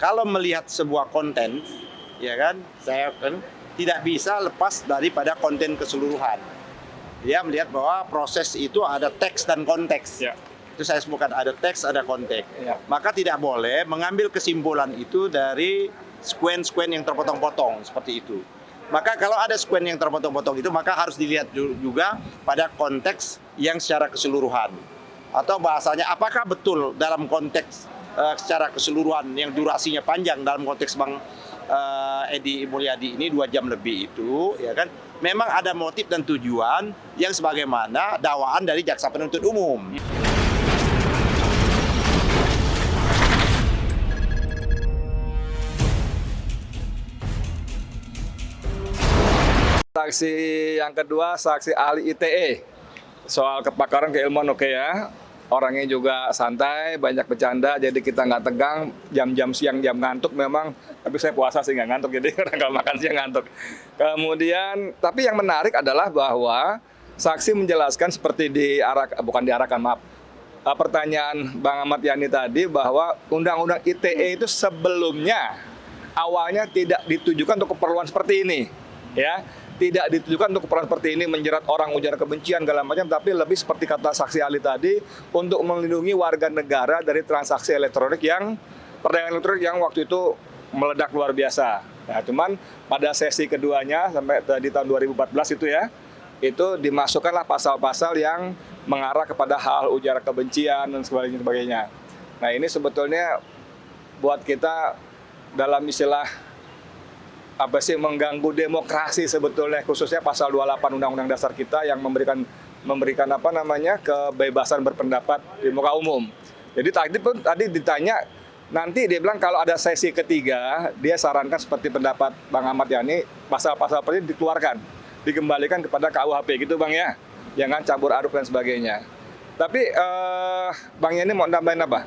kalau melihat sebuah konten, ya kan, saya kan tidak bisa lepas daripada konten keseluruhan. Dia melihat bahwa proses itu ada teks dan konteks. Ya. Itu saya sebutkan ada teks, ada konteks. Ya. Maka tidak boleh mengambil kesimpulan itu dari sekuen-sekuen yang terpotong-potong seperti itu. Maka kalau ada sekuen yang terpotong-potong itu, maka harus dilihat juga pada konteks yang secara keseluruhan. Atau bahasanya, apakah betul dalam konteks secara keseluruhan yang durasinya panjang dalam konteks Bang Edi Mulyadi ini 2 jam lebih itu, ya kan? Memang ada motif dan tujuan yang sebagaimana dakwaan dari jaksa penuntut umum. Saksi yang kedua, saksi ahli ITE. Soal kepakaran keilmuan oke ya. Orangnya juga santai, banyak bercanda, jadi kita nggak tegang. Jam-jam siang, jam ngantuk memang. Tapi saya puasa sih nggak ngantuk, jadi orang kalau makan siang ngantuk. Kemudian, tapi yang menarik adalah bahwa saksi menjelaskan seperti pertanyaan Bang Ahmad Yani tadi bahwa Undang-Undang ITE itu sebelumnya awalnya tidak ditujukan untuk keperluan seperti ini, ya. Tidak ditujukan untuk keperluan seperti ini, menjerat orang, ujaran kebencian, segala macam, tapi lebih seperti kata saksi ahli tadi, untuk melindungi warga negara dari transaksi elektronik perdagangan elektronik yang waktu itu meledak luar biasa. Nah, cuman pada sesi keduanya sampai di tahun 2014 itu ya, itu dimasukkanlah pasal-pasal yang mengarah kepada hal ujaran kebencian dan sebagainya. Nah, ini sebetulnya buat kita dalam istilah mengganggu demokrasi sebetulnya, khususnya pasal 28 Undang-Undang Dasar kita yang memberikan kebebasan berpendapat di muka umum. Jadi tadi ditanya, nanti dia bilang kalau ada sesi ketiga, dia sarankan seperti pendapat Bang Ahmad Yani, pasal-pasal ini dikeluarkan, dikembalikan kepada KUHP gitu Bang ya. Jangan campur aduk dan sebagainya. Tapi Bang Yani mau nambahin apa?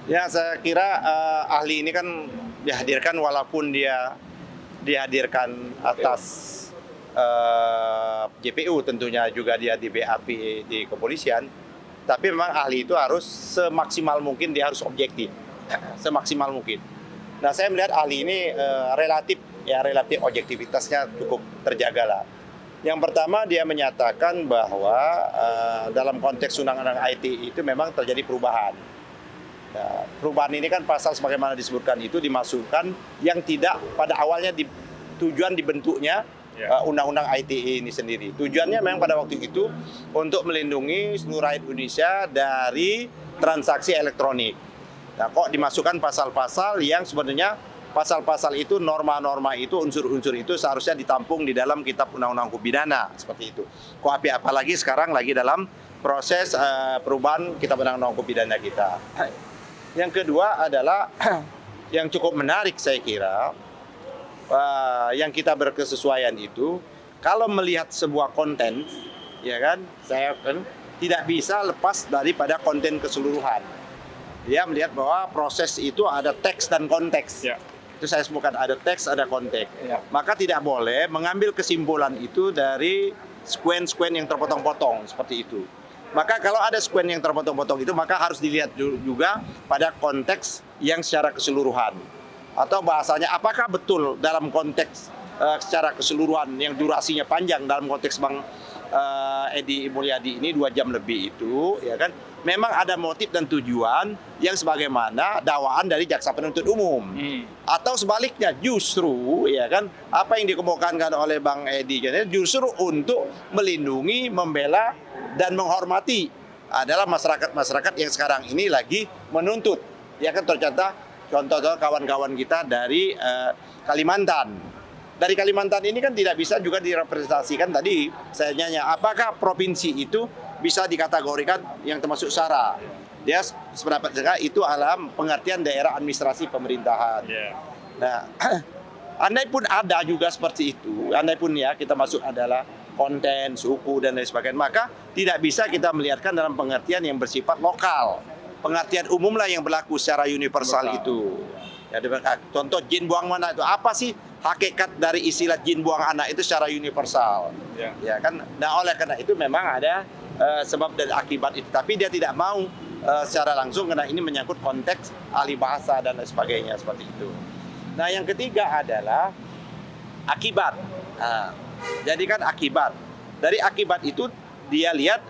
Ya, saya kira ahli ini kan dihadirkan walaupun dia dihadirkan atas JPU, tentunya juga dia di BAP di kepolisian, tapi memang ahli itu harus semaksimal mungkin dia harus objektif, semaksimal mungkin. Nah, saya melihat ahli ini relatif objektivitasnya cukup terjaga lah. Yang pertama, dia menyatakan bahwa dalam konteks Undang-Undang ITE itu memang terjadi perubahan. Nah, perubahan ini kan pasal sebagaimana disebutkan itu dimasukkan yang tidak pada awalnya tujuan dibentuknya Undang-Undang ITE ini sendiri. Tujuannya memang pada waktu itu untuk melindungi seluruh rakyat Indonesia dari transaksi elektronik. Nah, kok dimasukkan pasal-pasal yang sebenarnya pasal-pasal itu, norma-norma itu, unsur-unsur itu seharusnya ditampung di dalam Kitab Undang-Undang Hukum Pidana seperti itu. Kok apalagi sekarang lagi dalam proses perubahan Kitab Undang-Undang Hukum Pidana kita. Yang kedua adalah yang cukup menarik saya kira, yang kita berkesesuaian itu, kalau melihat sebuah konten, ya kan, saya kan tidak bisa lepas daripada konten keseluruhan. Dia melihat bahwa proses itu ada teks dan konteks. Ya. Itu saya sebutkan ada teks, ada konteks. Ya. Maka tidak boleh mengambil kesimpulan itu dari sekuen-sekuen yang terpotong-potong seperti itu. Maka kalau ada sekuen yang terpotong-potong itu, maka harus dilihat juga pada konteks yang secara keseluruhan. Atau bahasanya, apakah betul dalam konteks secara keseluruhan yang durasinya panjang dalam konteks Bang Edi Mulyadi ini 2 jam lebih itu, ya kan? Memang ada motif dan tujuan yang sebagaimana dakwaan dari jaksa penuntut umum. Atau sebaliknya, justru ya kan, apa yang dikemukakan oleh Bang Edi justru untuk melindungi, membela dan menghormati adalah masyarakat yang sekarang ini lagi menuntut. Ya kan, contoh kawan-kawan kita dari Kalimantan. Dari Kalimantan ini kan tidak bisa juga direpresentasikan, tadi saya nanya, apakah provinsi itu bisa dikategorikan yang termasuk SARA? Dia sependapat saya itu adalah pengertian daerah administrasi pemerintahan. Nah, andai pun ada juga seperti itu, andai pun ya kita masuk adalah konten, suku, dan lain sebagainya, maka tidak bisa kita melihatkan dalam pengertian yang bersifat lokal. Pengertian umum lah yang berlaku secara universal itu. Ya, contoh jin buang anak itu, apa sih hakikat dari istilah jin buang anak itu secara universal? Ya kan. Nah, oleh karena itu memang ada sebab dan akibat itu, tapi dia tidak mau secara langsung karena ini menyangkut konteks ahli bahasa dan lain sebagainya seperti itu. Nah, yang ketiga adalah akibat. Nah, jadi kan akibat. Dari akibat itu dia lihat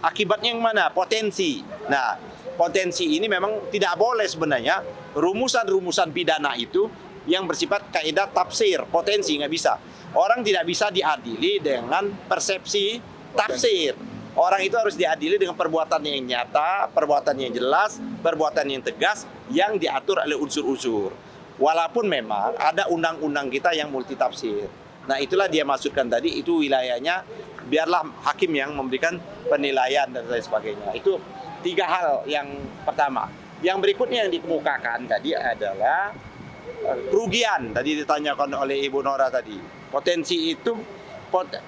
akibatnya yang mana? Potensi. Nah, potensi ini memang tidak boleh sebenarnya rumusan-rumusan pidana itu yang bersifat kaidah tafsir. Potensi nggak bisa. Orang tidak bisa diadili dengan persepsi tafsir. Orang itu harus diadili dengan perbuatan yang nyata, perbuatan yang jelas, perbuatan yang tegas, yang diatur oleh unsur-unsur. Walaupun memang ada undang-undang kita yang multitafsir. Nah, itulah dia maksudkan tadi, itu wilayahnya biarlah hakim yang memberikan penilaian dan lain sebagainya. Itu 3 hal yang pertama. Yang berikutnya yang dikemukakan tadi adalah kerugian. Tadi ditanyakan oleh Ibu Nora tadi. Potensi itu,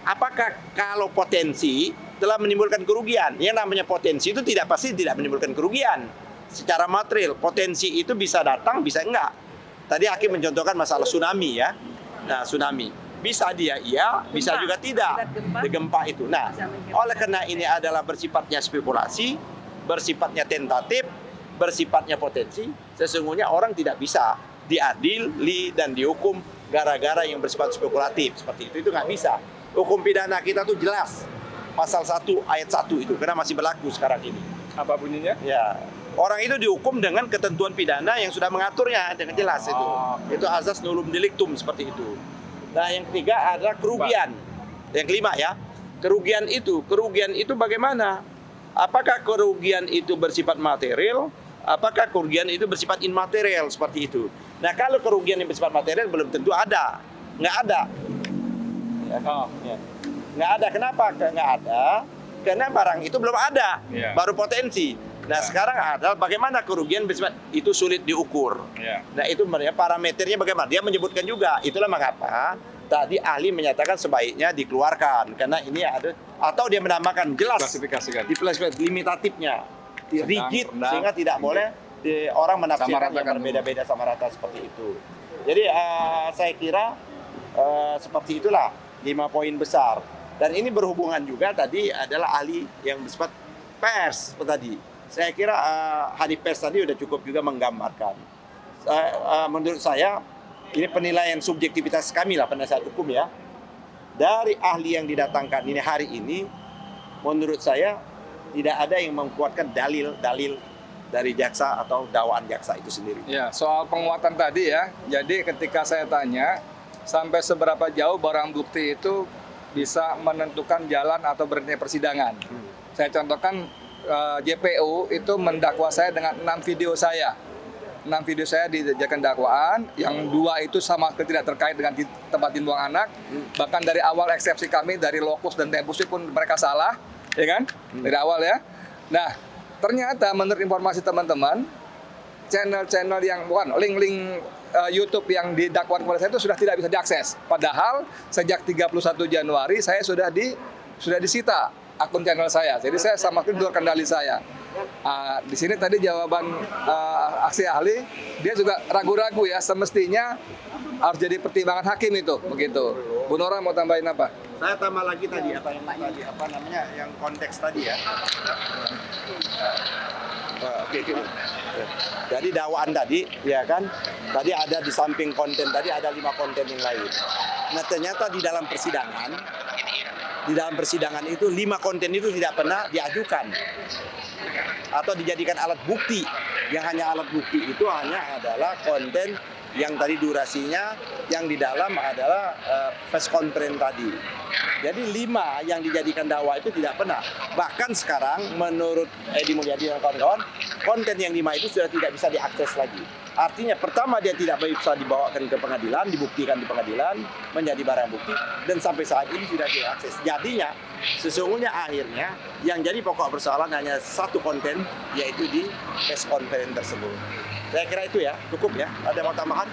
apakah kalau potensi telah menimbulkan kerugian? Yang namanya potensi itu tidak pasti tidak menimbulkan kerugian. Secara material, potensi itu bisa datang, bisa enggak. Tadi hakim mencontohkan masalah tsunami ya. Nah, tsunami. Bisa dia iya, bisa juga tidak. Di gempa itu. Nah, oleh karena ini adalah bersifatnya spekulasi, bersifatnya tentatif, bersifatnya potensi, sesungguhnya orang tidak bisa diadili dan dihukum gara-gara yang bersifat spekulatif seperti itu nggak bisa. Hukum pidana kita tuh jelas. Pasal 1 ayat 1 itu karena masih berlaku sekarang ini. Apa bunyinya? Ya. Orang itu dihukum dengan ketentuan pidana yang sudah mengaturnya dengan jelas itu. Itu azas nullum delictum seperti itu. Nah, yang ketiga adalah kerugian. Yang kelima ya. Kerugian itu bagaimana? Apakah kerugian itu bersifat material? Apakah kerugian itu bersifat immaterial seperti itu? Nah, kalau kerugian yang bersifat material belum tentu ada. Nggak ada. Ya. Ya. Nggak ada. Kenapa nggak ada? Karena barang itu belum ada, baru potensi. Nah, sekarang adalah bagaimana kerugian bersifat itu sulit diukur. Nah, itu parameternya bagaimana? Dia menyebutkan juga. Itulah mengapa tadi ahli menyatakan sebaiknya dikeluarkan karena ini ada, atau dia menambahkan jelas di klasifikasi limitatifnya, rigid sehingga tidak boleh orang menafsirkan yang berbeda-beda sama rata seperti itu. Jadi saya kira seperti itulah 5 poin besar. Dan ini berhubungan juga tadi adalah ahli yang bersifat pers tadi. Saya kira hadis pers tadi sudah cukup juga menggambarkan. Menurut saya ini penilaian subjektivitas kami lah penasihat hukum ya. Dari ahli yang didatangkan ini hari ini, menurut saya tidak ada yang menguatkan dalil-dalil dari jaksa atau dakwaan jaksa itu sendiri. Ya, soal penguatan tadi ya. Jadi ketika saya tanya sampai seberapa jauh barang bukti itu bisa menentukan jalan atau berhenti persidangan. Saya contohkan JPU itu mendakwa saya dengan 6 video saya. 6 video saya dijadikan dakwaan, yang 2 itu sama sekali tidak terkait dengan tempat dibuang anak. Bahkan dari awal eksepsi kami dari lokus dan tempus pun mereka salah, ya kan? Dari awal ya. Nah, ternyata menurut informasi teman-teman, channel-channel yang bukan link-link YouTube yang didakwakan kepada saya itu sudah tidak bisa diakses. Padahal sejak 31 Januari saya sudah disita akun channel saya. Jadi saya sama sekali di luar kendali saya. Di sini tadi jawaban aksi ahli, dia juga ragu-ragu ya, semestinya harus jadi pertimbangan hakim itu, begitu. Bu Nora mau tambahin apa? Saya tambah lagi tadi apa namanya yang konteks tadi ya. Oke. Jadi dakwaan tadi, ya kan? Tadi ada di samping konten tadi ada 5 konten yang lain. Nah, ternyata di dalam persidangan itu 5 konten itu tidak pernah diajukan atau dijadikan alat bukti. Yang hanya alat bukti itu hanya adalah konten yang tadi durasinya yang di dalam adalah press conference tadi. Jadi 5 yang dijadikan dakwah itu tidak pernah. Bahkan sekarang menurut Edi Mulyadi dan kawan-kawan, konten yang 5 itu sudah tidak bisa diakses lagi. Artinya pertama dia tidak bisa dibawakan ke pengadilan, dibuktikan di pengadilan, menjadi barang bukti, dan sampai saat ini tidak diakses. Jadinya sesungguhnya akhirnya yang jadi pokok persoalan hanya 1 konten, yaitu di press conference tersebut. Saya kira itu ya, cukup ya. Ada mau tambahan?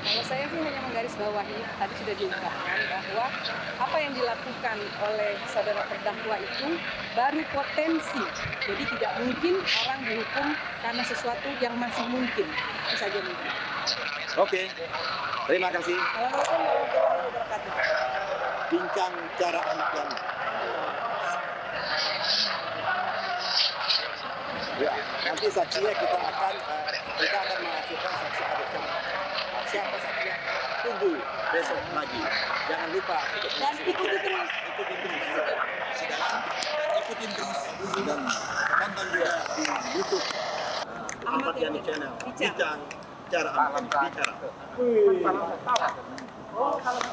Kalau saya sih hanya menggarisbawahi, tadi sudah diungkapkan bahwa apa yang dilakukan oleh saudara terdakwa itu baru potensi. Jadi tidak mungkin orang dihukum karena sesuatu yang masih mungkin. Itu saja mungkin. Oke, terima kasih. Assalamualaikum warahmatullahi wabarakatuh. Bincang cara anak yang Nanti saksinya kita akan mengajukan saksi adegan. Siapa saksinya? Tunggu besok lagi. Jangan lupa Dan ikuti terus. ikutin terus sidangan, ikutin terus dan tonton juga di YouTube Ahmad Yani Channel. Bincang cara Ahmad bicara. Oh, kalau